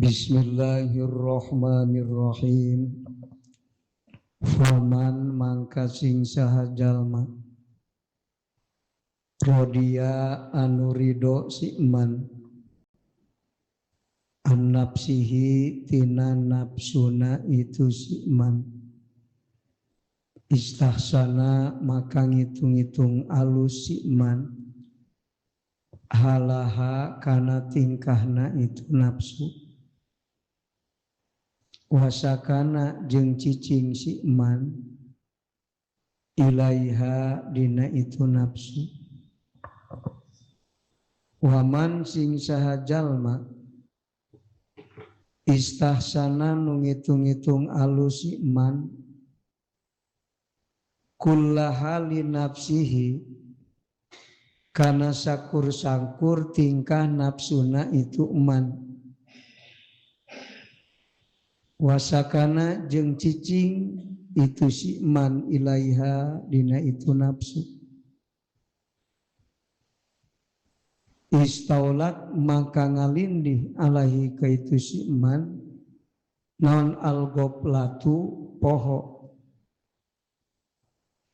Bismillahirrahmanirrahim. Faman mangka sing saha jalma rodia anu ridho si man an nafsihi tina nafsuna itu si man istahsana maka ngitung-ngitung alus si man halaha kana tingkahna itu nafsu wasakana jeung cicing si man ilaiha dina itu nafsu waman sing saha jalma istahsana nu ngitung-ngitung alus si man kullaha li nafsihi kana sakur-sakur tingkah nafsuna itu man wasakana jeung cicing itu si man ilaiha dina itu nafsu istaulat maka ngalindih alaihi ka itu si man naon algoplatu poho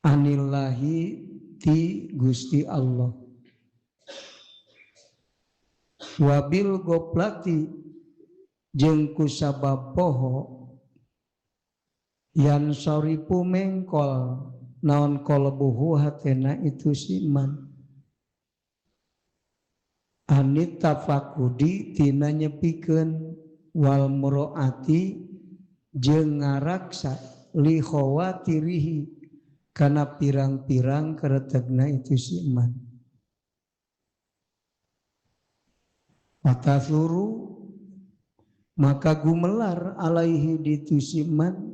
anillahi ti Gusti Allah wabil goplati jeung kusabab poho yan soripu mengkol naon kolbuhu hatena itu si man anit tafakudi tina nyepikeun wal muroati jeung ngaraksa li khawatirihi kana pirang-pirang karetegna itu si man matasuru maka gumelar alaihi ditu si man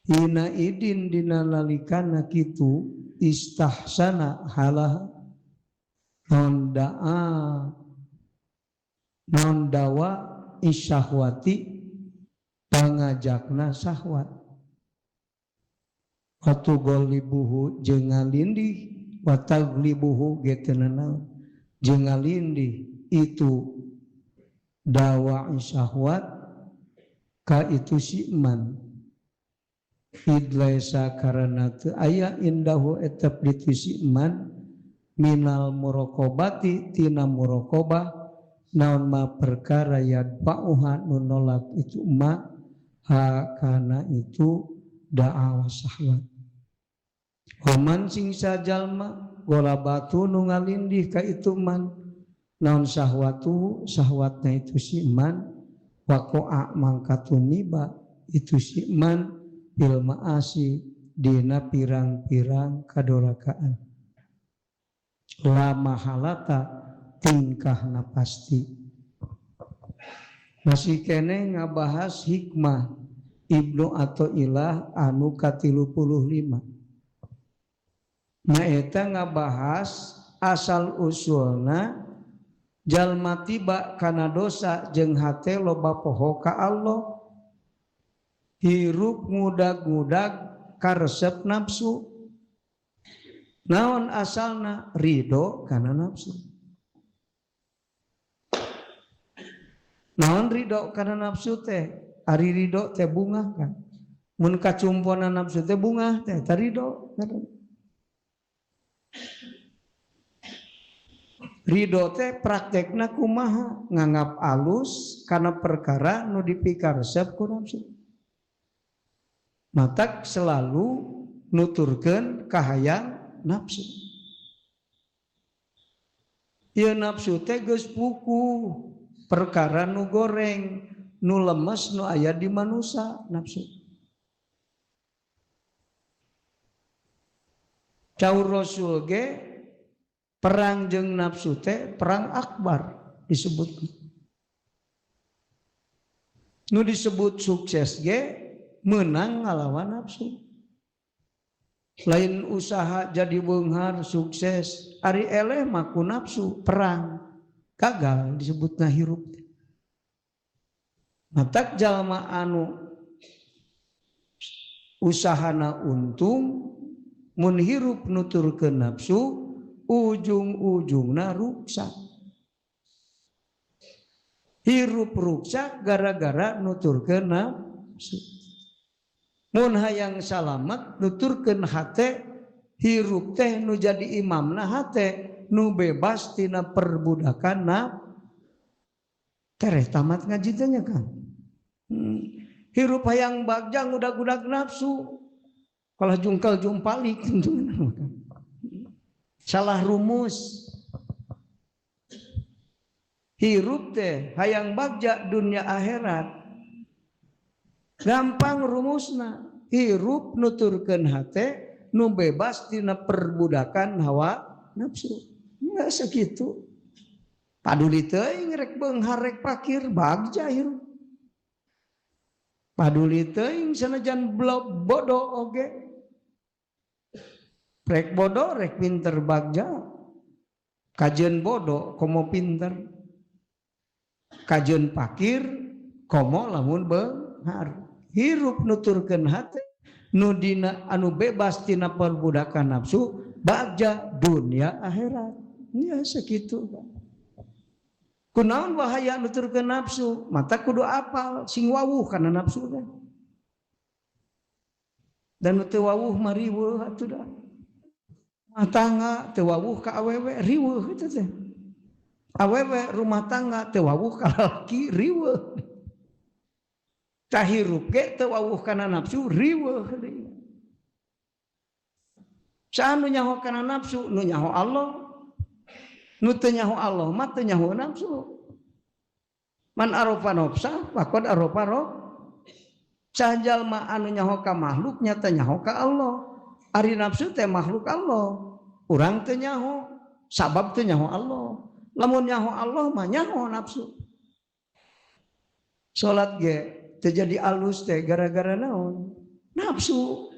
hina idin dina nalikana kitu istahsana halah non dawa isyahwati pangajakna syahwat watu golibuhu jeung ngalindih wataglibuhu getenana jeung ngalindih itu dawa syahwat ka itu si man idlaisa karana teu aya indahu etep ditu si man minal muraqabati tina muraqabah naon ma perkara yadfa'uha nu nolak itu ma ha kana itu da'awa syahwat waman sing sajalma golabatu nu ngalindih ka itu man naon syahwatu syahwatna itu si man waqa'a mangkatumiba itu si man bil ma'asi dina pirang-pirang kadurakaan la mahalata tingkahna pasti masih kene ngabahas hikmah Ibnu Athaillah anu ka-35 na eta ngabahas asal usulna jalma tiba kana dosa jeung hate loba poho ka Allah hirup ngudag-ngudag karesep nafsu naon asalna ridho kana nafsu naon ridho kana nafsu teh ari ridho teh bunga kan mun kacumpona nafsu teh bunga teh ridho ridho teh praktekna kumaha nganggap alus kana perkara nu dipikaresep ku nafsu matak selalu nuturkeun kahayang nafsu ieu nafsu teh geus puku perkara nu goreng nu lemes nu aya di manusia nafsu caur Rasul ge perang jeung nafsu teh perang akbar disebut nu disebut sukses ge menang ngalawan nafsu lain usaha jadi beunghar sukses ari eleh mah ku nafsu perang gagal disebutna hirup matak jalma anu usahana untung mun hirup nuturkeun nafsu ujung-ujungna ruksak hirup ruksak gara-gara nuturkeun nafsu. Mun hayang salamet nuturkeun hate hirup teh nu jadi imamna hate nu bebas tina perbudakan nafsu. Tereh tamat ngaji teh nya Kang. Hirup hayang bagja ngudag-udag nafsu. Kalau jungkal jumpalik salah rumus. Hirup teh hayang bagja dunia akhirat. Gampang rumusna. Hirup nuturkeun hate nu bebas tina perbudakan hawa nafsu. Enggak segitu. Paduli teuing rek beunghar rek pakir bagja hirup. Paduli teuing sanajan bodoh oge. Rek bodoh rek pinter bagja. Kajeun bodoh komo pinter. Kajeun pakir komo lamun beunghar. Hirup nuturkeun hate nu dina anu bebas tina perbudakan nafsu bagja dunia akhirat. Ya sakitu. Kunaon bahaya nuturkeun nafsu? Mata kudu apal sing wawuh kana nafsu teh. Dan teu wawuh mah riweuh atuh da. Rumah tangga teu wawuh ka awewe riweuh kitu teh. Awewe rumah tangga teu wawuh ka lalaki riweuh. Tah hirup ge teu wawuh kana nafsu riweuh deui. Saha nu nyaho kana nafsu? Nu nyaho Allah. Nu teu nyaho Allah mah teu nyaho nafsu. Man arofa nafsa faqad arofa rabb. Sajal mah anu nyaho ka makhluk nyata nyaho ka Allah. Ari nafsu teh makhluk Allah. Urang teu nyaho, sabab teu nyaho Allah. Lamun nyaho Allah mah nyaho nafsu. Salat ge teu jadi alus teh gara-gara naon? Nafsu.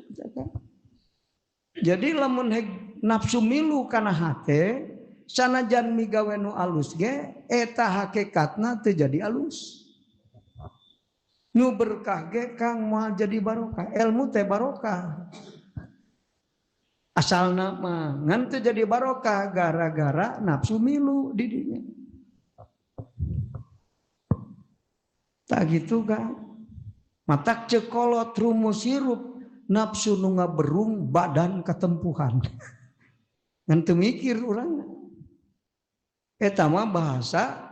Jadi lamun nafsu milu kana hate sanajan migawe nu alus ge eta hakikatna teu jadi alus. Nu berkah ge Kang moal jadi barokah, ilmu teh barokah. Asalna mah ngan teu jadi barokah gara-gara nafsu milu di dinya. Tak gitu Kang. Matak cekolot rumus hirup nafsu nu ngaberung badan katempuhan. Ngan teu mikir urang. Eta mah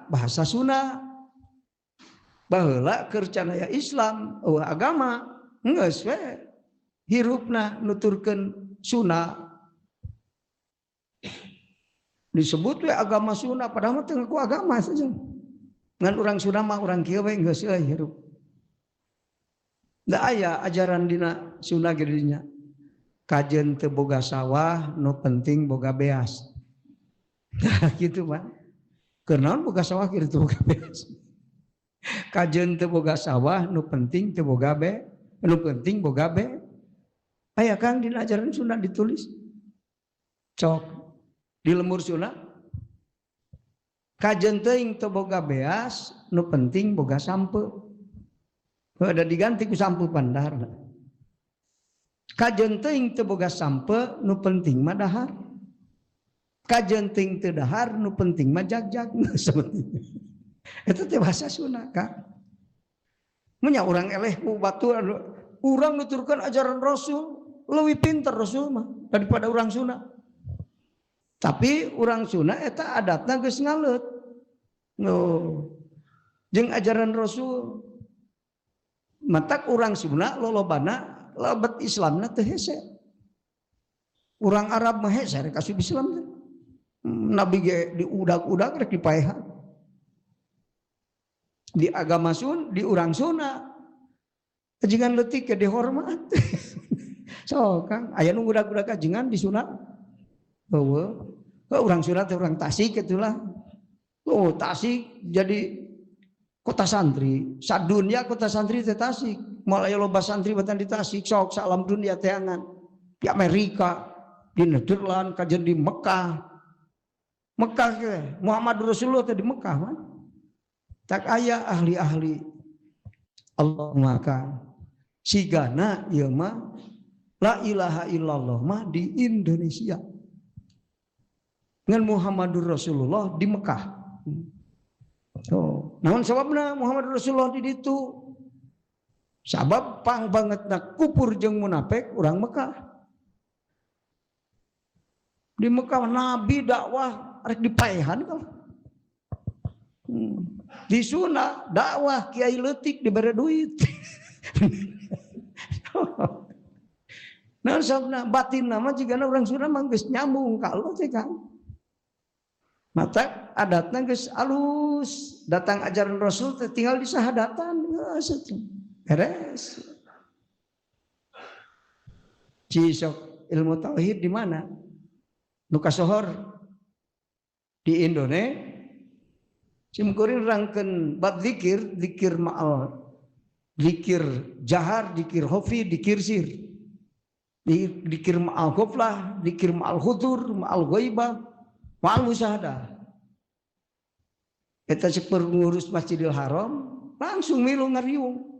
bahasa Sunda. Baheula keur canaya Islam, agama geus we hirupna nuturkeun Sunda. Disebut we agama Sunda padahal mah teu ngaku agama saja. Ngan urang Sunda mah urang kieu we geus hirup. Da aya ajaran dina Sunda ge dinya. Kajeun teu boga sawah, nu penting boga beas. Nah gitu mah. Keur naon boga sawah kieu teu boga beas. Kajeun teu boga sawah, nu penting teu boga be, nu penting boga be. Aya Kang dina ajaran Sunda ditulis. Cok di lemur Sunda. Kajeun teuing teu boga beas, nu penting boga sampeu. Ada diganti ku sampeu pandahar. Kajeun teuing teu boga sampeu, nu penting mah dahar. Kajeun teuing teu dahar, nu penting mah jagjag. Itu teh bahasa Sunda Kang. Munya urang eleh ku batur urang nuturkeun ajaran Rasul leuwih pinter Rasul mah daripada urang Sunda. Tapi urang Sunda eta adatna geus ngaleut. Jeung ajaran Rasul matak urang Sunda lolobana lebet Islamna teu hese. Urang Arab mah hese rek asup Islam teh. Nabi ge diudag-udag rek dipaehan. Di agama Sun, di urang Sunda kajengan leutik ke dihormat. So Kang aya nu udag-udag kajengan di Sunda. Heueuh. Urang Sunda teh urang Tasik itulah. Oh Tasik jadi kota santri. Sadunya kota santri teh Tasik. Moal aya loba santri batan di Tasik sok salam dunia teangan. Di Amerika, di Nederland, kajen di Mekah. Mekah ke Muhammad Rasulullah teh di Mekah man. Tak aya ahli-ahli Allah maka sigana ieu mah la ilaha illallah mah di Indonesia ngan Muhammadur Rasulullah di Mekah. Oh, namun sababna Muhammad Rasulullah di ditu sabab pang bangetna kufur jeung munafik urang Mekah. Di Mekah Nabi dakwah rek dipaehan kal. Di Sunda dakwah kiai leutik dibere duit. Nah sabna batin nama jigana urang Sunda mah geus nyambung ka Allah teh kan. Mata adatna geus alus, datang ajaran Rasul teh tinggal disahadatan geus beres. Cisok ilmu tauhid di mana? Nu kasohor di Indonesia. Simkuring rangkeun bab zikir, zikir ma'al, zikir jahar, zikir khafi, zikir sir. Zikir ma'al ghaflah, zikir ma'al hudur, ma'al ghaibah, ma'al musyahadah. Eta cek pengurus Masjidil Haram langsung milu ngariung.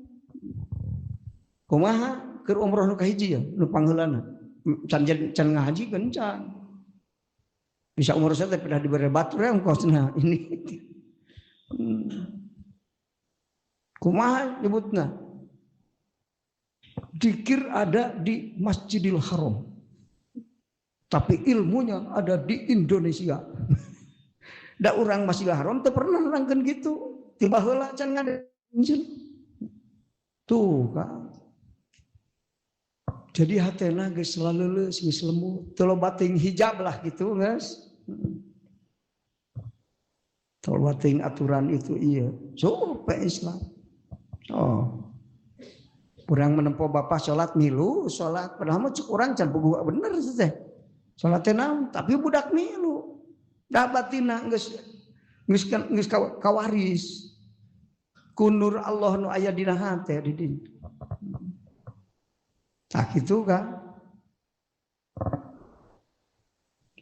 Kumaha keur umroh nu kahiji ya, nu pangheulana. Can ngahaji kencan. Bisa umroh saya pernah diberi batur ya ongkosna ini. Kumaha nyebutna? Zikir ada di Masjidil Haram. Tapi ilmunya ada di Indonesia. Da urang Masjidil Haram teu pernah nerangkeun gitu. Tiba heula can ngadengeun. Tuh kan. Jadi hatena geus laleuleuh geus lembut. Teu loba teuing hijab lah gitu, guys. Teu loba teuing aturan itu iya. Supe Islam. Oh. Urang menempo bapak salat milu, salat padahal mah cek urang can puguh bener teh. Salat teh naon, tapi budak milu. Da batina geus kawaris kunur Allah nu aya dina hate di dieu. Tah kitu kan.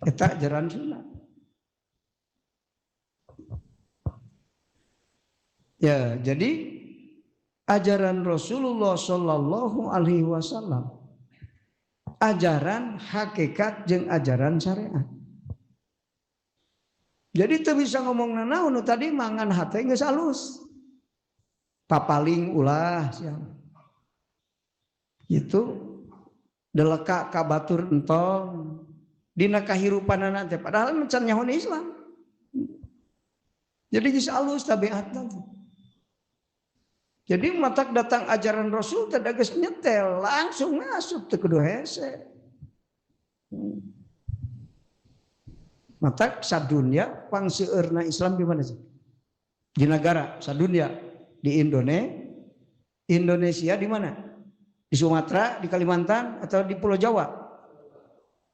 Eta ajaran sunat. Ya, jadi ajaran Rasulullah sallallahu alaihi wasallam ajaran hakikat jeung ajaran syariat. Jadi teu bisa ngomong naon tadi mangan hate geus alus. Papaling ulah sia. Itu deleka ka batur entong dina kahirupanana teh padahal mencan nyaho Islam. Jadi geus alus tabiatna. Jadi matak datang ajaran Rasul teh geus nyetel langsung ngasup teu kudu hese. Matak sadunya pangseueurna Islam di mana sih? Di negara sadunya di Indonesia di mana? Di Sumatera, di Kalimantan atau di Pulau Jawa?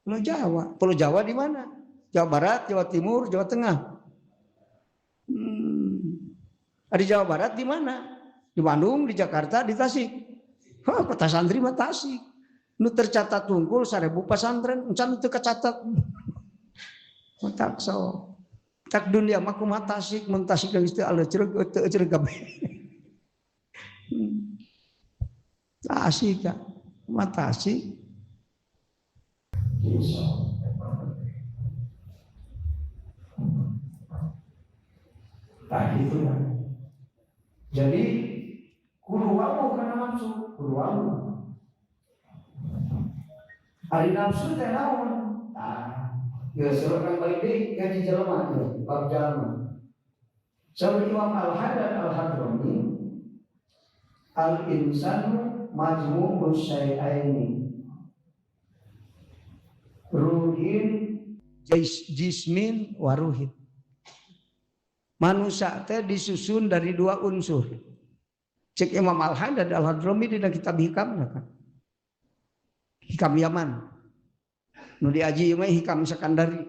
Pulau Jawa. Pulau Jawa di mana? Jawa Barat, Jawa Timur, Jawa Tengah. Di Jawa Barat di mana? Di Bandung, di Jakarta, di Tasik. Kota santri mah Tasik. Nu tercatat tunggul 1000 pesantren, encan teu kacatat. Tak so, tak dunia maku matasik mentasik yang istilah Allah cereg kabeh. Tasik kan, matasik. Tak itu kan. Jadi kudu wawu kana nafsu, kudu wawu. Ari nafsu teh naon? Ya seorang balik deh kaji jelema tuh bab jalma. Sama Imam Al-Haddad Al-Hadrami al-insanu majmu'u syai'aini ruhin jismin wa ruhin. Manusia teh disusun dari 2 unsur. Cek Imam Al-Haddad Al-Hadrami di kitab Hikamna kan. Hikam Yaman. Nu diaji mah Hikam Sakandari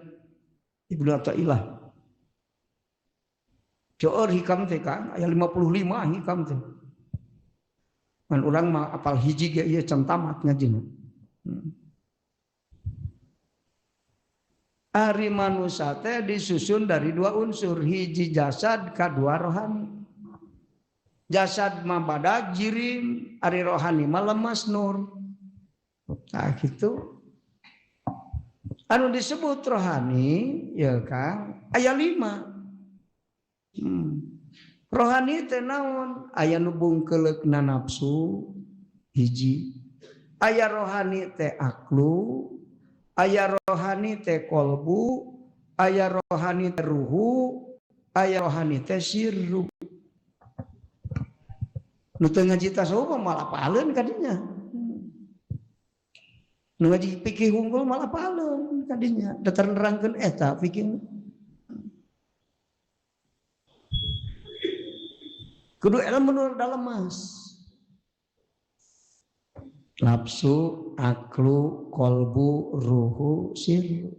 Ibnu Athaillah. Joor hikam teh kan aya 55 hikam teh. Man urang mah apal hiji ge ieu can tamat ngajina. Ari manusia teh disusun dari 2 unsur, hiji jasad, kadua rohani. Jasad mah badag jirim, ari rohani mah lemas nur. Nah gitu. Anu disebut rohani ya kan aya 5. Rohani teh naon? Aya nu bungkeleukna nafsu hiji. Aya rohani teh aklu, aya rohani teh kolbu, aya rohani teh ruhu, aya rohani teh sirru. Nu teu ngaji tasawuf malah paleun kadinya. Nu ngaji fikih unggul malah paleun kadinya. Da nerangkeun eta fikih. Kudu ilmu nu dalam mas. Nafsu, aklu, kolbu, ruhu, sirru.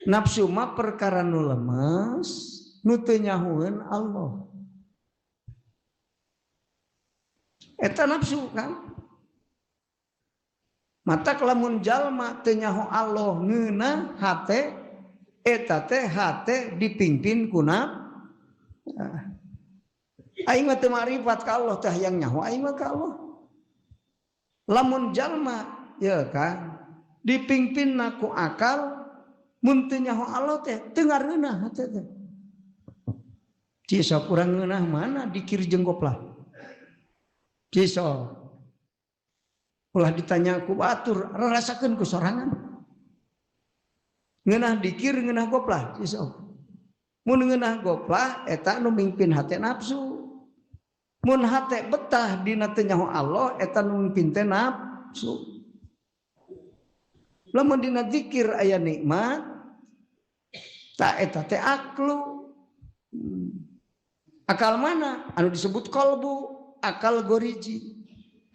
Nafsu mah perkara nu lemes, nu teu nyahueun Allah. Eta nafsu kan. Mata lamun jalma teu nyaho Allah ngeunah hate, eta teh hate dipimpin ku nafsu. Aing mah teu ma'rifat ka Allah teh hayang nyaho aing mah ka Allah. Lamun jalma ya kan dipimpinna ku akal mun teu nyaho Allah teh teu ngareunah hate teh. Cisa kurang ngeunah mana dikir jeung goplah. Cisa ulah ditanya ku batur rasakeun ku sorangan. Ngeunah dikir ngeunah goplah cisa. Mun ngeunah goplah eta nu mimpin hate nafsu. Mun hate betah dina teu nyaho Allah eta nu mimpin teh nafsu. Lamun dina zikir aya nikmat ta eta teh aklu. Akal mana? Anu disebut kolbu, akal goriji,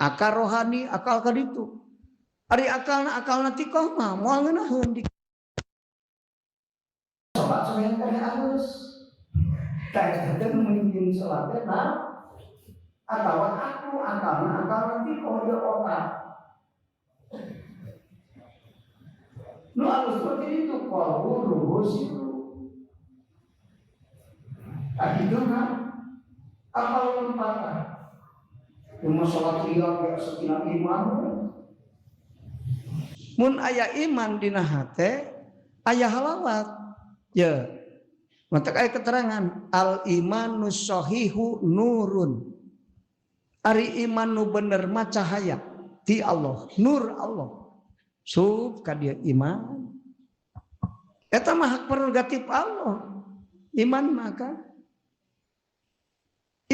akal rohani, akal kaditu. Ari akalna tikoh mah moal ngeunaheun di salat sampeyan kana alus. Ta eta teh nu mimpin salat teh atawa aku akalna nanti kau dia otak. Nu alus seperti itu kalau ruhus itu. Tadi itu kan akal lempatan. Cuma sholat riyad ya sekian iman. Mun aya iman dina hate, aya halawat. Ya. Mata aya keterangan al imanu shahihu nurun. Ari iman nu bener mah cahaya ti Allah, nur Allah. Sub ka dia iman. Eta mah hak prerogatif Allah. Iman maka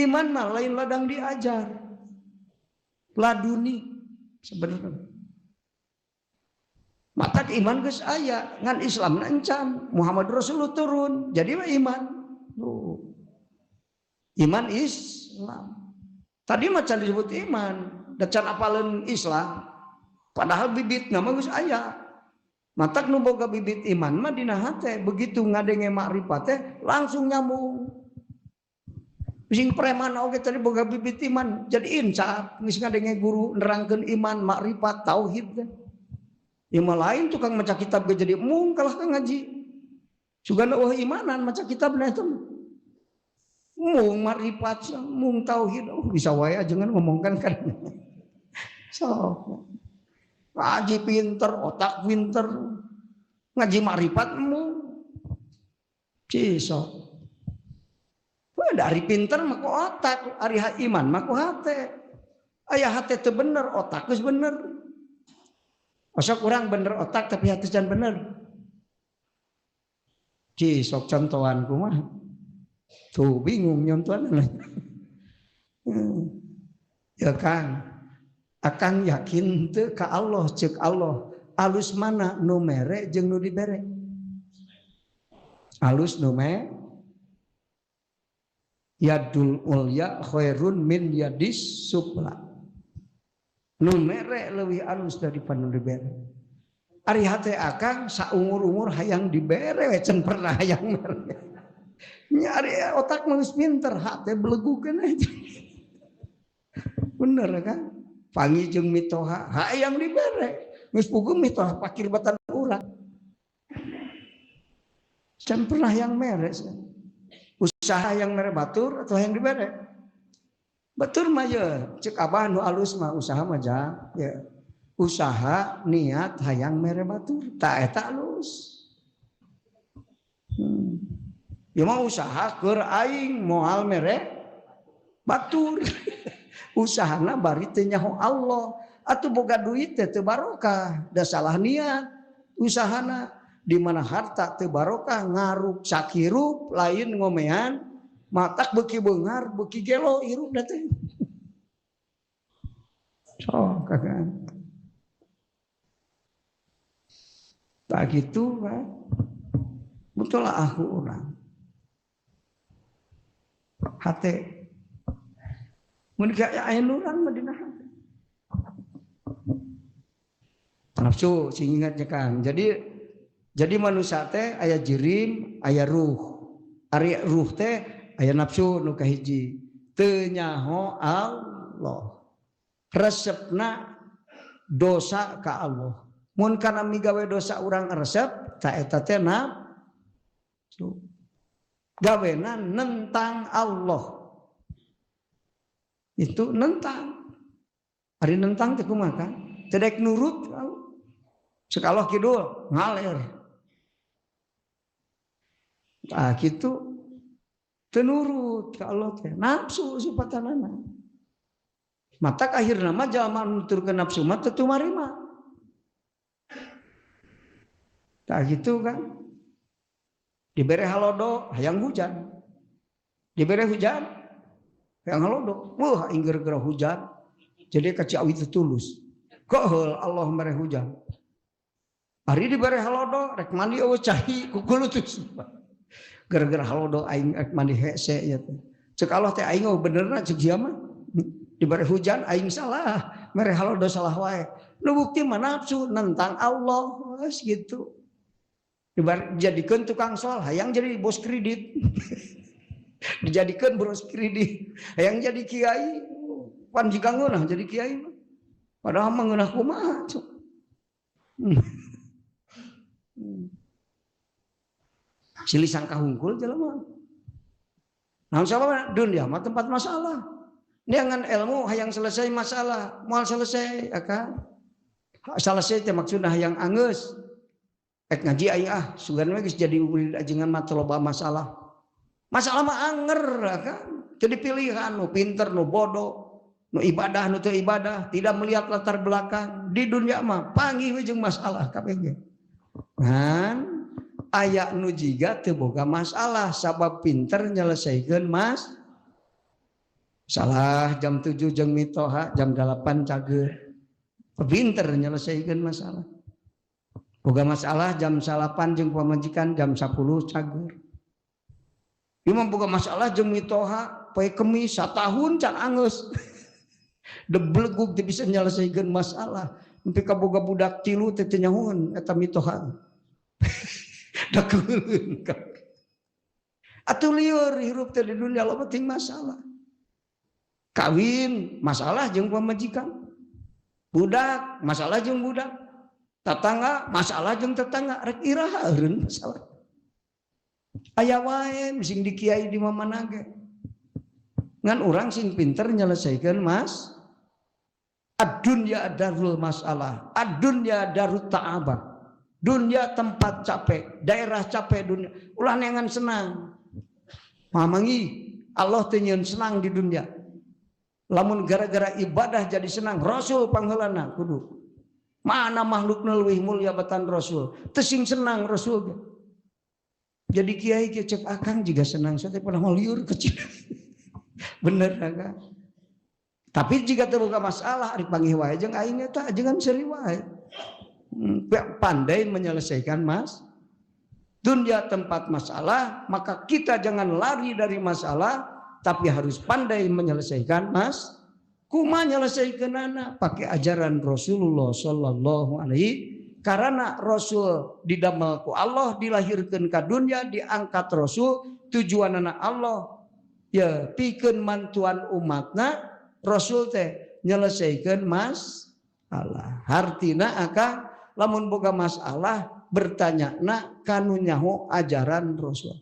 iman mah lain ladang diajar. Laduni sebenarnya. Mata iman geus aya, ngan Islam encan, Muhammad Rasulullah turun, jadi mah iman. Tuh. Iman Islam. Tadi macam disebut iman, dan apaleun Islam. Padahal bibit nama geus aya. Matak nu boga bibit iman mah dina hate, begitu ngadenge makrifat teh langsung nyambung. Sing preman oge tadi boga bibit iman, jadi insaf, geus ngadenge guru nerangkeun iman, makrifat, tauhid teh. Iman lain tukang maca kitab ge jadi mung kalah ka ngaji. Sugana wah imanan maca kitabna eta mung marifat, mung tauhid, bisa wae jangan ngomongkan kan. So, ngaji pinter, otak pinter, ngaji marifat mung, ciso. Dari pinter mah ku otak, ari iman mah ku hate. Aya hate teu bener, otak geus bener. Masa kurang bener otak tapi hati can bener. Cisok contohan kumaha. Tuh bingung nyontohan. Ya kan. Akan yakin teu ka Allah ceuk Allah. Alus mana nu mere jeung nu dibere? Alus nu mere. Yadul ulya khairun min yadis supla. Nu mere leuwih alus daripada nu dibere. Ari hate akang saumur-umur hayang dibere we can pernah hayang mere. Nyari otak geus pinter, hate belegukeun aja. Bener kan? Pangi jeung mitoha, hayang dibere. Geus puguh mitoha pakilbatan urang. Can pernah yang mere. Usaha yang mere batur atau yang dibere? Batur mah ya, cek abah nu alus mah usaha mah ya. Usaha niat hayang mere batur, ta eta alus. Ya mau usaha keur aing moal mere batur. Usahana bari teu nyaho Allah. Atuh boga duit teu barokah, da salah niat usahana. Di mana harta teu barokah ngarup sakirup lain ngomean matak beuki beungar beuki gelo irup da teh. So kakak. Tak gitu kan. Betul lah aku orang. Hati. Mun ka aya urang mah dina hati. Nafsu sing ingat Kang. Jadi manusia teh aya jirim, aya ruh. Ari ruh teh aya nafsu nu kahiji. Teu nyaho Allah. Resepna dosa ka Allah. Mun kana migawe dosa urang resep, ta eta teh nafsu. Gawena nentang Allah. Itu nentang. Ari nentang teh kumaha kan? Teu daek nurut. Sekaloh kidul ngaler. Ah gitu teu nurut ka Allah teh. Nafsu sipatanana. Matak akhirna mah jalma nuturkeun nafsu mah teu marima. Tah gitu kan. Dibere halodo hayang hujan. Dibere hujan hayang halodo. Wah aing gara-gara hujan jadi ka Ciawi teu tulus. Koheul Allah mere hujan. Ari dibere halodo rek mandi eueuh cahi ku kulutus. Gara-gara halodo aing rek mandi hese ya teh. Ceuk Allah teh aing benerna ceuk ieu mah. Dibere hujan aing salah, mere halodo salah wae. Nu bukti mah nafsu nentang Allah, geus gitu. Dijadikeun tukang sol, hayang jadi bos kredit. Dijadikeun bos kredit, hayang jadi kiai. Pan jika ngeunah jadi kiai mah. Padahal mah ngeunah kumaha. Silih sangka hungkul jelema. Naon sababna? Dunia mah tempat masalah. Dengan ilmu hayang selesai masalah, moal selesai akan. Selesai teh maksudna hayang anggeus. Ek ngaji aing sugan we geus jadi murid ajengan mah loba masalah. Masalah mah anger kan. Jadi pilihan nu pinter nu bodoh, nu ibadah nu teu ibadah, tidak melihat latar belakang. Di dunia mah panggih we jeung masalah kabeh. Kan aya nu jiga teu boga masalah sabab pinter nyelesaikeun salah jam 7 jeung mitoha jam 8 cager. Pinter nyelesaikeun masalah. Boga masalah jam 8 jeung pamajikan jam 10 cager. Ieu mah boga masalah jeung mitoha poe Kemis satahun can angeus. Deblegug teu bisa nyelesaikeun masalah. Empi ka boga budak tilu teh teu nyahoan eta mitoha. Da keulun ka. Atuh lieur hirup teh di dunia loba ting masalah. Kawin masalah jeung pamajikan. Budak masalah jeung budak. Tetangga masalah jeung tetangga rek iraha eureun masalah. Aya wae sing dikiai di mana ge. Ngan urang sing pinter nyelesaikeun ad-dunya darul masalah, ad-dunya darut ta'abah. Dunia tempat capek, daerah capek dunia. Ulah neangan senang. Pamangi Allah teu nyieun senang di dunia. Lamun gara-gara ibadah jadi senang, Rasul pangheulana kudu. Mana makhluk nu leuwih mulia batan Rasul. Teu sing senang Rasul. Jadi kiai kieu cek akang jiga senang saya teh pernah liur kecil. Bener kan? Tapi jika teu boga masalah ari panggih wae jeung aing eta ajengan seri wae. Pandai menyelesaikan dunia tempat masalah, maka kita jangan lari dari masalah, tapi harus pandai menyelesaikan kumaha nyelesaikeunana pakai ajaran Rasulullah sallallahu alaihi. Karena Rasul didamel ku Allah, dilahirkeun ka dunia, diangkat Rasul tujuanna Allah ya pikeun mantuan umatna. Rasul teh nyelesaikeun masalah. Hartina akang lamun boga masalah bertanya na kanu nyaho ajaran Rasul.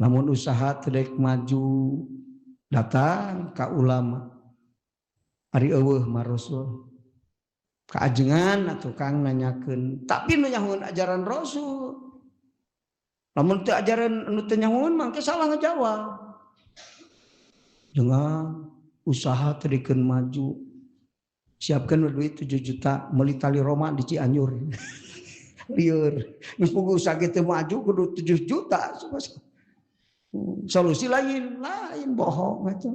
Lamun usaha teu maju datang ka ulama. Ari eueuh mah Rasul. Kaajengan atuh Kang nanyakeun, tapi nu nyahoan ajaran Rasul. Lamun teu ajaran anu teu nyahoeun mangke salah ngajawab. Dengan usaha tadikeun maju. Siapkeun duit 7 juta meuli tali Roma di Cianjur. Lieur. Geus boga usaha kitu maju kudu 7 juta. Solusi lain bohong itu.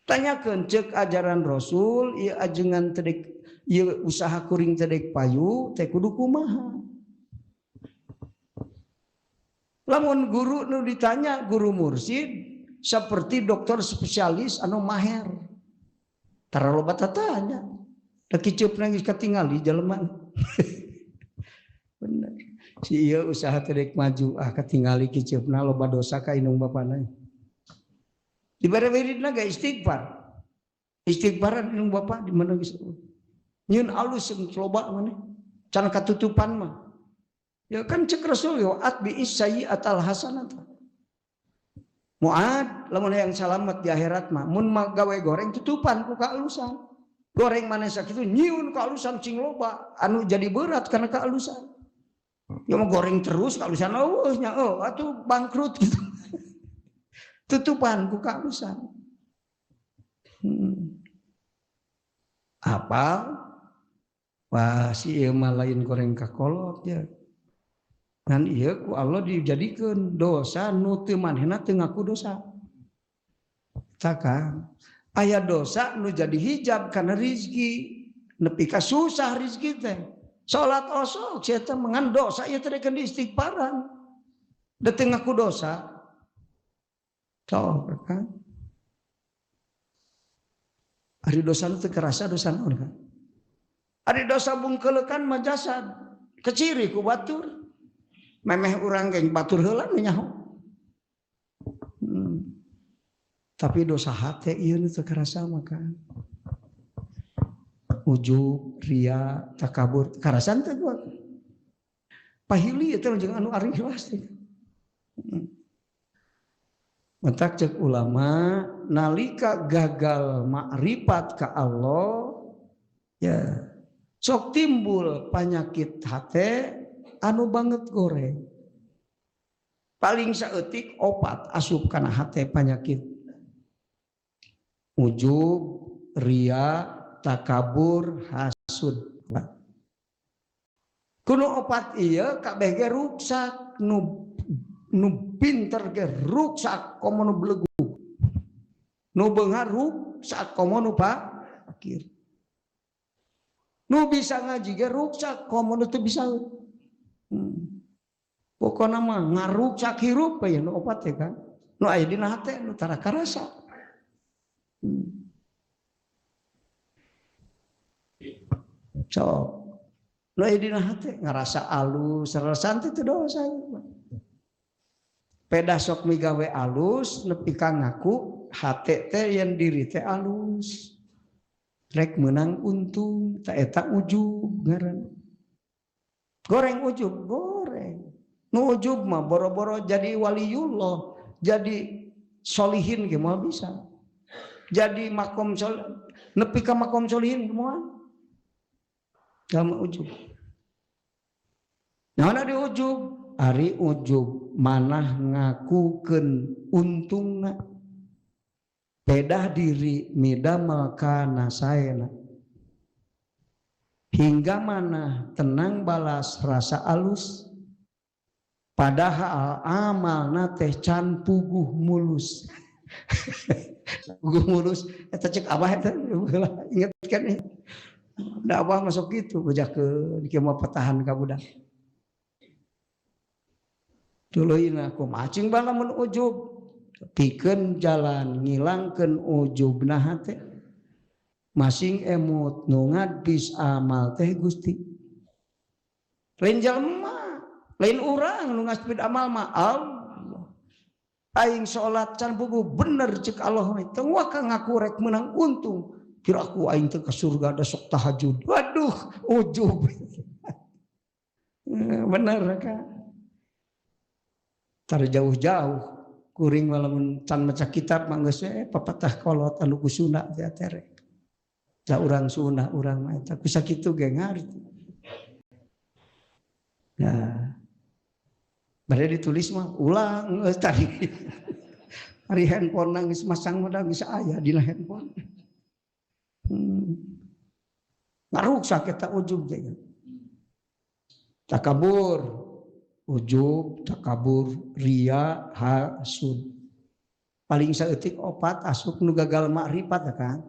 Tanyakeun ceuk ajaran Rasul ieu ajengan tedek ieu usaha kuring tedek payu teh kudu kumaha. Lamun guru nu ditanya guru mursid seperti dokter spesialis anu maher. Tara loba tatanya. Da kiceupna geus katingali jelema. Bener. Si ieu usaha tedek maju katingali kiceupna loba dosa ka indung bapana. Dibere wiridna ga istighfar. Istighfaran indung bapa di mana geus. Nyieun alus loba maneh. Can katutupan mah. Ya kan cek Rasul yo atbi sayyi'atal hasanat. Muad lamun hayang salamet di akhirat mah mun gawe goreng tutupan ku kaalusan. Goreng maneh sakitu nyieun kaalusan cing loba anu jadi berat karena kaalusan. Ya mau goreng terus kaalusan eueuh nya atuh bangkrut gitu. Tutupan ku kaalusan. Apa? Wah si ieu mah lain goreng kakolot ya. Dan iya ku Allah dijadikeun dosa nu teu manehna teu ngaku dosa. Takkan aya dosa nu jadi hijab kana rezeki, nepi ka susah rezeki teh. Salat osok sia teh mangan dosa ieu teh dekeun istighfaran. Da teu ngaku dosa. Sok kan. Ari dosa teu kerasa dosa naon kan? Ari dosa bungkeulekan mah jasad, keciri ku batur. Memeh urang geng batur heula nu nyaho. Tapi dosa hate ieu nu teu karasa maka. Ujub, ria, takabur, karasan teh gua. Pahili eta jeung anu ari ikhlas teh. Mentak cek ulama nalika gagal makrifat ka Allah ya sok timbul penyakit hate anu banget goreng. Paling saeutik opat asup kana hate penyakit. Ujub, ria, takabur, hasud. Kuno opat ieu kabeh ge ruksak nu pinter ge ruksak komo nu belegu. Nu beunghar ruksak komo nu pakir. Nu bisa ngaji ge ruksak komo nu teu bisa. Pokona mah ngaruksak hirup ya nu opat teh kan. Nu aya dina hate nu tara karasa. So, nu aya dina hate ngarasa alus, rarasan teh teu dosa. Peda sok migawe alus nepi ka ngaku hate teh yen diri teh alus. Rek menang untung ta eta ujub ngaran. Goreng ujub, goreng. Nu ujub mah boro-boro jadi waliullah, jadi solihin ge moal bisa. Jadi makom nepi ka makom solihin moal. Gama ujub. Naon di ujub? Ari ujub manah ngakukeun untungna. Pedah diri midamel kana saena. Hingga mana tenang balas rasa alus. Padahal amalna teh can puguh mulus. Puguh mulus eta cek abah eta inget kan nih. Da abah masuk kitu bejakeun kieu mah petahan ka budak. Tuluyna kumaha cing bala mun ujub pikeun jalan ngilangkeun ujubna hate. Masing emut nu ngadbis amal teh Gusti. Lain jalma lain urang nu ngaspid amal mah Allah. Aing salat can puguh bener cek Allah mah teu waka ngaku rek menang untung. Kira aku aing teh ka surga da sok tahajud. Waduh, ujub. Bener kan? Tar jauh-jauh kuring lamun can maca kitab mah geus papatah kolot anu kusuna teh terek. Da urang sunah urang mah eta ku sakitu ge ngarti. Nah, Bade ditulis mah ulang tadi. Ari handphone nangis masang mah bisa aya dina handphone. Ngarusak eta ujub teh. Takabur, ujub, takabur, ria, hasud. Paling saeutik opat asup nu gagal makrifat kan.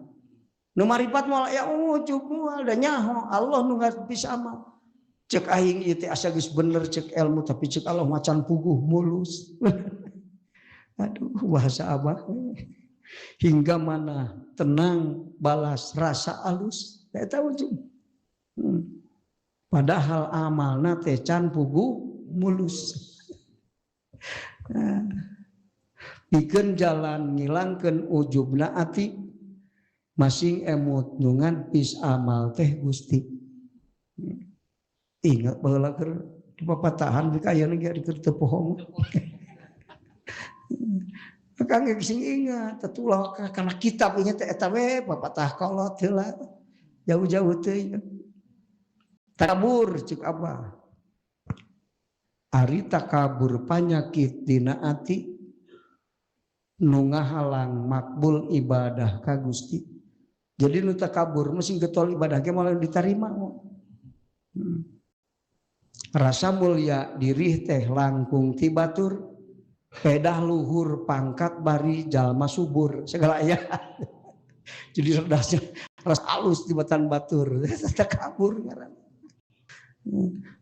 Nu makrifat moal ya ujub moal da nyaho Allah nu bisa amal. Cek aing ieu teh asa geus bener cek ilmu tapi cek Allah macan puguh mulus. Aduh bahasa Abah. Hingga mana tenang balas rasa alus. Eta ujub. Padahal amalna teh can puguh mulus. Pikeun jalan ngilangkeun ujubna ati masing emut nungan pis amal teh Gusti. Ingat baheula keur di papatahan di kayana ge keur teu pohong. Kang geus ingat tatulah kana kitab ingat eta we papatah kolot heula. Jauh-jauh teh. Takabur cek apa? Ari takabur panyakit dina ati nu ngahalang makbul ibadah ka Gusti. Jadi nu takabur mesti getol ibadah ge malah ditarima. Rasa mulia diri teh langkung ti batur, pedah luhur pangkat bari jalma subur segala aya. Jadi redasnya ras alus di batan batur. Takabur ngaran.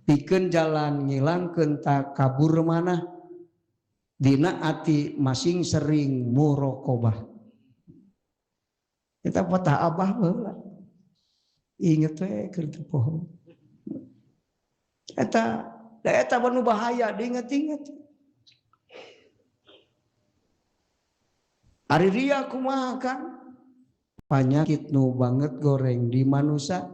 Pikeun jalan ngilangkeun takabur manah dina ati masing sering muraqabah. Eta patah Abah baheula. Inget we keur teu poho. Eta nu bahaya diinget-inget. Ari ria kumaha kan? Panyakit nu banget goreng di manusia.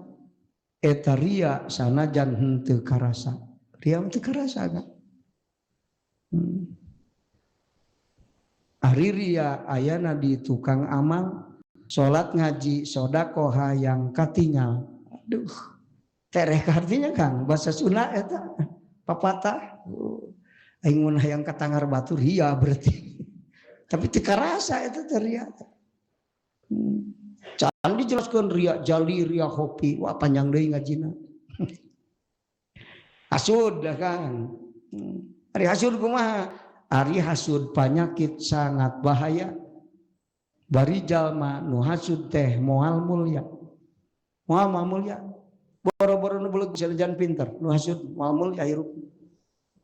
Eta ria sanajan henteu karasa. Ria teu karasa kan? Ari ria ayana di tukang amal, salat ngaji sedekah hayang katingal. Aduh. Tereh artinya Kang bahasa Sunda eta papatah. Aing mun hayang katangar batur ria berarti. Tapi teu karasa eta teh ria. Can dijelaskeun ria jali ria hopi wah panjang deui ngajina. Hasud dah kan. Ari hasud kumaha? Ari hasud panyakit sangat bahaya. Bari jalma nu hasud teh moal mulia. Moal mulia. Boro-boro nu beuleuh sanajan pinter, nu hasud moal mulia hirup.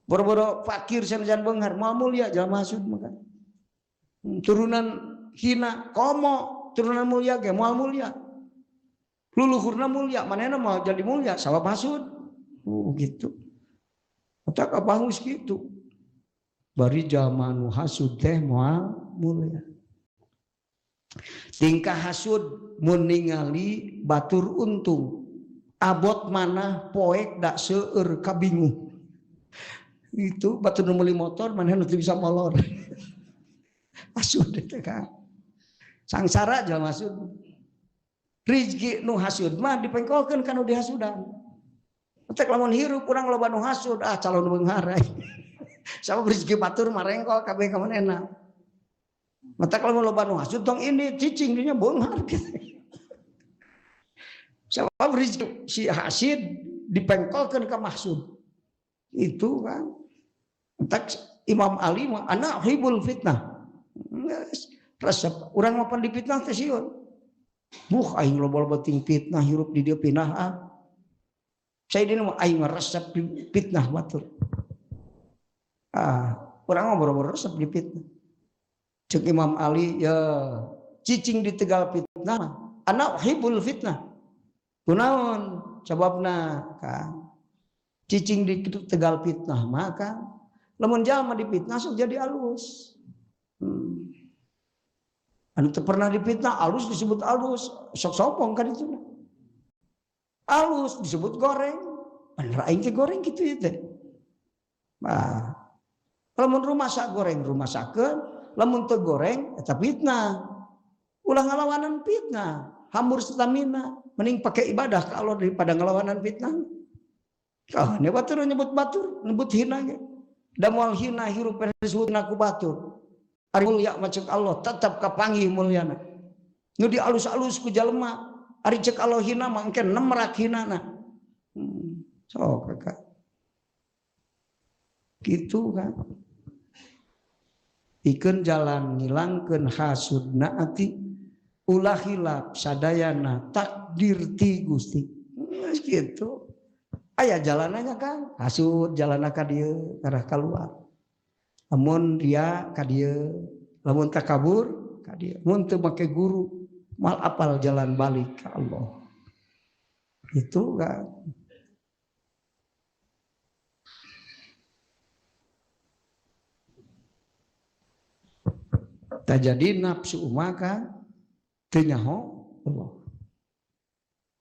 Boro-boro fakir sanajan beunghar moal mulia jalma hasud mah. Turunan hina komo, turunan mulia ge moal mulia. Luluhurna mulia, manehna mau jadi mulia sabab hasud. Gitu. Otak bagus gitu. Bari jalma nu hasud teh moal mulia. Tingkah hasud mun ningali batur untung, abot mana poek dak seueur kabingung. Itu batur nu meuli motor manehna teu bisa molor. Hasud teh kan. Sangsara jalma hasud. Rizki nu hasud mah dipengkolkeun kana nu dihasudan. Tek lamun hirup urang loba nu hasud calon beunghar. Sabab rezeki batur mah rengkol kabeh ka manehna. Mata kalau loba nu hasud tong ini cicing dinya beunghar gitu. Sabab rezeki si hasid dipengkolkeun ka mahsud. Itu kan. Tak Imam Ali mah ana hibul fitnah. Resep urang mah pan dipitnah teh sieun. Aing loba-loba ting fitnah hirup di dieu pinah Sayyidina mah aing resep fitnah batur. Urang mah boro-boro resep di fitnah. Cek Imam Ali ya cicing di tegal fitnah ana hibul fitnah. Kunaon sababna kan cicing di tegal fitnah maka lamun jalma dipitnah sok jadi alus. Anu teu pernah dipitnah alus disebut alus, sok sombong kan itu. Alus disebut goreng. Bener aing teh goreng kitu ya teh. Nah, lamun rumasak goreng rumasakeun, lamun teu goreng eta fitnah. Ulah ngalawanan fitnah, hambur stamina, mending pakai ibadah ka Allah daripada ngalawanan fitnah. Nya batur nyebut batur, nyebut hina ge. da moal hina hirup disebutna ku batur ari mulya macam Allah tetap kapanggih mulyana nu dialus-alus ku jalema ari cek Allah hina mah engke nemrak hinana sok kakak gitu kan ikeun jalan ngilangkeun hasudna ati ulah hilap sadayana takdir ti Gusti gitu aya jalanannya kan hasud jalanna ka dieu arah keluar lamun dia ka dieu lamun takabur ka dieu mun teu make guru mal apal jalan balik ka Allah itu kan tak jadi nafsu maka teu nyaho Allah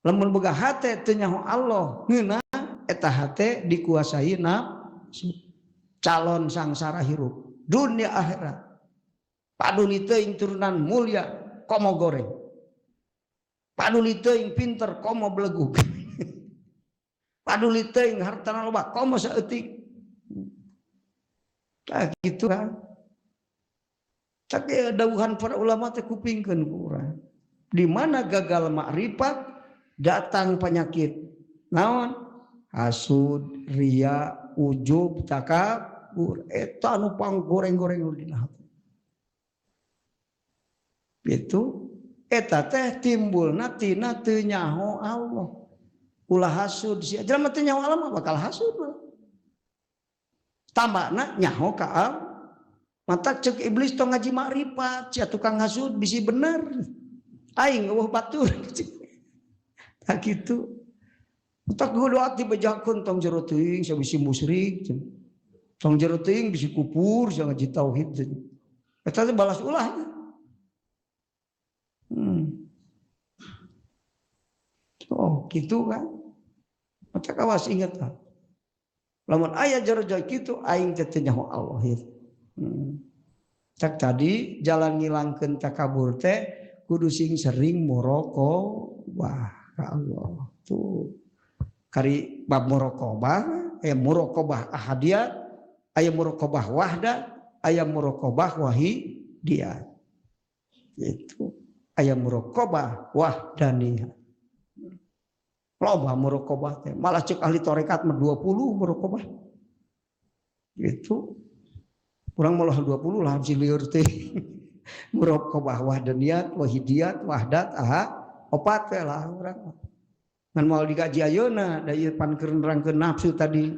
lamun boga hate teu nyaho Allah ngeuna eta hate dikuasai nafsu calon sangsara hirup dunia akhirat paduli teuing turunan mulia komo goreng paduli teuing pinter komo belegug paduli teuing hartana loba komo saeutik tah gitu kan tapi dawuhan para ulama teh kupingkeun ku urang di mana gagal makrifat datang penyakit naon hasud ria ujub takabur eta anu panggoreng-goreng dina hati itu eta teh timbulna tina teu nyaho Allah ulah hasud sia jelema teu nyaho Allah mah bakal hasud tambahna nyaho ka Allah mata cek iblis tong ngaji makrifat sia tukang hasud bisi bener aing eueuh batur tak gitu tak kudu ati bejakun tong jero teuing sabisi musyrik tong jero teuing bisi kufur sia ngaji tauhid eta teh balas ulah oh gitu kan mata kawas ingat lah lamun aya jero-jero kitu aing teh teu nyaho Allah cak tadi jalan ngilangkeun takabur teh kudu sing sering muraqabah ka Allah tuh kari bab muraqabah aya muraqabah ahadiyat aya muraqabah wahdat aya muraqabah wahidiyat itu aya muraqabah wahdaniyah loba muraqabah teh malah cek ahli tarekat mah 20 muraqabah gitu kurang malah 20 lah si lieur teh muraqabah wahdaniyat wahidiyat wahdat opat teh lah urang ngan moal digaji ayeuna da ieu pan keur nerangkeun nafsu tadi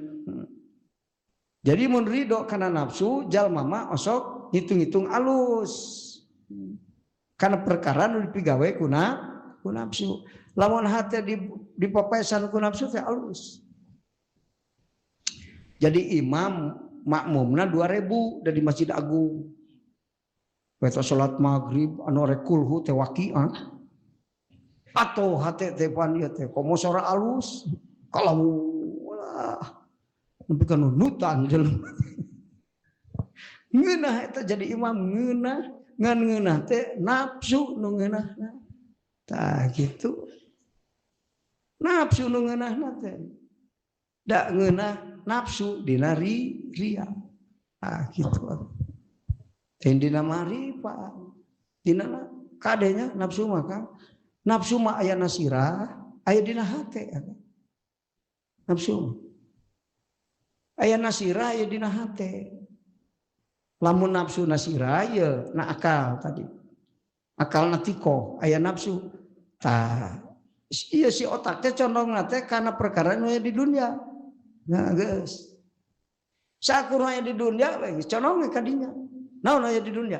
jadi mun ridho kana nafsu jalma mah osok hitung-hitung alus kana perkara nu dipigawe ku nafsu lamun hate dipapesan ku nafsu teh alus jadi imam makmumna 2000 dari Masjid Agung kita salat maghrib anu rek kulhu teh waqiah atau hate teh pan ieu teh komo sora alus kalau ulah nepi ka nunutan jelema ngeunah eta jadi imam ngeunah ngan ngeunah teh nafsu nu ngeunahna tah gitu nafsu nu ngeunahna teh da ngeunah nafsu dina ria gitu teh dina marifat dina kadenya nafsu maka nafsu mah aya nasirah aya dina hate nafsu aya nasirah aya dina hate lamun nafsu nasirah ya na akal tadi akal natiko aya nafsu tah ieu si otak teh condongna teh kana perkara nu aya di dunia nah geus sakumaha aya di dunia we condong ka dinya naon aya di dunia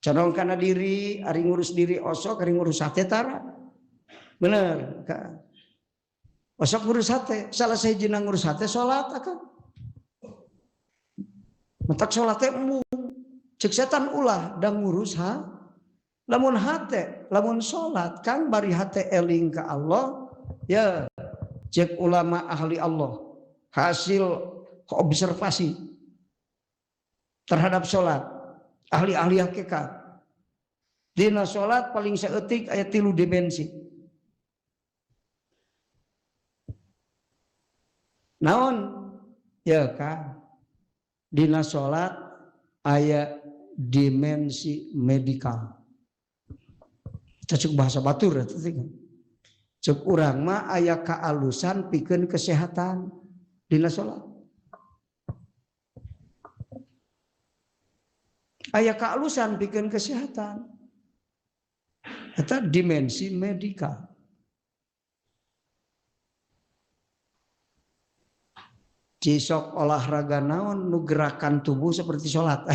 condong kana diri ari ngurus diri osok ari ngurus hate tara bener ka osok ngurus hate salah sahijina ngurus hate salat akang matak salat teh cek setan ulah da ngurus lamun hate lamun salat kan bari hate eling ka Allah ya cek ulama ahli Allah hasil observasi terhadap sholat ahli-ahli hakikat dina sholat paling saeutik aya 3 dimensi naon ya kan dina salat aya dimensi medikal. Kita cek bahasa batur eta teh. Cek urang mah aya kaalusan pikeun kesehatan dina salat. Aya kaalusan pikeun kesehatan. Eta dimensi medikal. Cisok olahraga naon nu gerakan tubuh seperti sholat.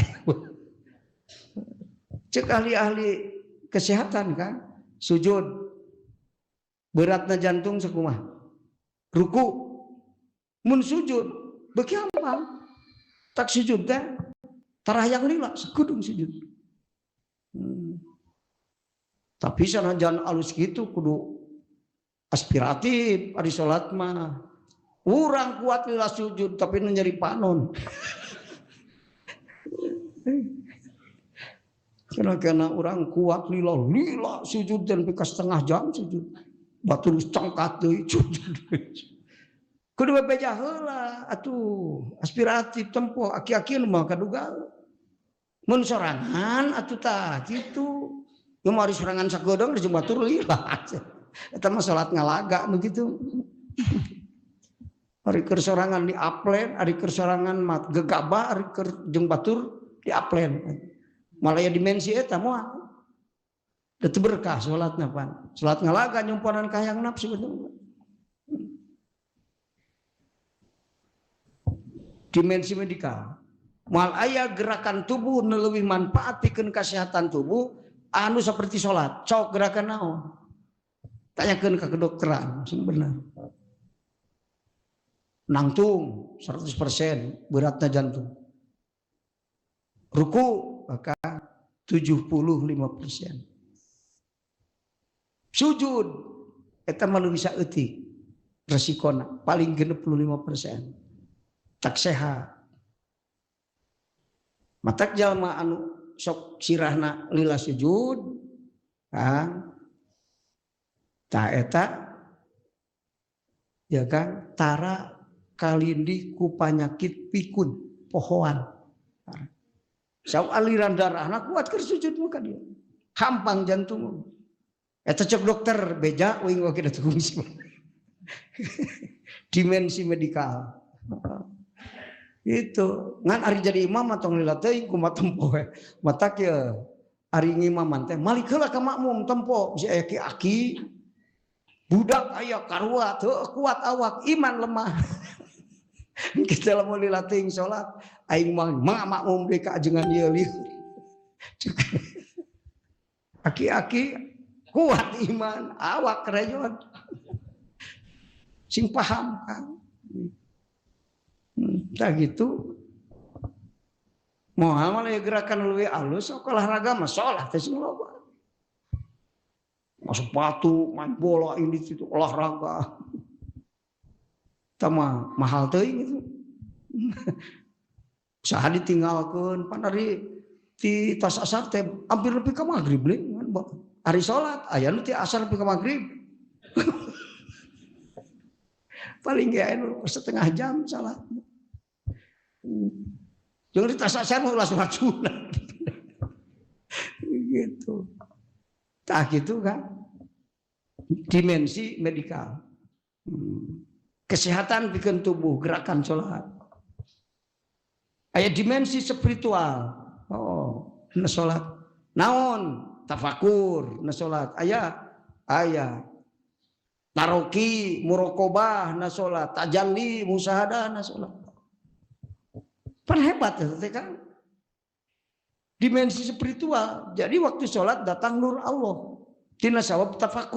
Cek ahli-ahli kesehatan kan, sujud beratna jantung sakumaha, ruku mun sujud beuki ampal tak sujud teh tarayang lila sakudung sujud. Tapi sanajan alus gitu kudu aspiratif ari salat mah. Urang kuat lila sujud tapi nyeri panon. Kena orang kuat lila sujud dan pika setengah jam sujud. Batur cangkat deui sujud. Kudu bebeja heula atuh aspiratif tempo aki-aki mah kaduga. Mun sorangan atuh tah kitu. Mun mari sorangan sagodong jeung batur lila. Eta mah salat ngalaga nu kitu. Ari keur sorangan di aplen, ari keur sorangan mat gegabah, ari keur jeung batur di aplen. Malah ya dimensi eta moal. Da teu berkah salatna pan. Salat ngalaga nyumpanan ka hayang nafsu betul. Dimensi medikal. Moal aya gerakan tubuh nu leuwih manfaat pikeun kesehatan tubuh anu saperti salat. Cok gerakan naon? Tanyakeun ka kedokteran, sing bener. Nangtung 100% beratnya jantung. Ruku maka 75%. Sujud eta mah bisa eutik resikona paling 65%. Tak sehat. Matak jalma anu sok sirahna lila sujud kan ta eta ya kan tara kalindi ku panyakit pikun pohoan. Sau aliran darahna kuat keur sujud muka dia. Hampang jantung. Eta cek dokter beja uing oge da fungsi. Dimensi medikal. Itu ngan ari jadi imam atong lila teuing kumaha tempo we. Matak ye ari ngimaman teh malik heula ka makmum tempo si aya aki budak aya karua teu kuat awak iman lemah. Kita lamun lila teuing salat aing mah makmum deui ka ajengan ieu lieur. Aki-aki kuat iman awak kerejon. Sing paham kan. Tak gitu. Moal mah gerakan leuwih alus olahraga mah salat teh sing loba. Masuk sepatu, main bola ini situ olahraga. Tama mahal teuing itu. Saha ditinggalkeun pan ari ti tas asar teh hampir nepi ka magrib le. Ari salat aya nu ti asar nepi ka magrib. Paling ge anu setengah jam salat. Jeung di tas asar ulah salat sunat. Gitu. Tak gitu kan. Dimensi medikal. Kesehatan bikin tubuh, gerakan sholat. Aya dimensi spiritual. Oh, na sholat. Naon? Tafakur, na sholat. Aya taroki, murokobah, na sholat. Tajalli, musahadah, na sholat. Pan hebat ya, kan? Dimensi spiritual. Jadi waktu sholat datang nur Allah. Tina sawab tafakur.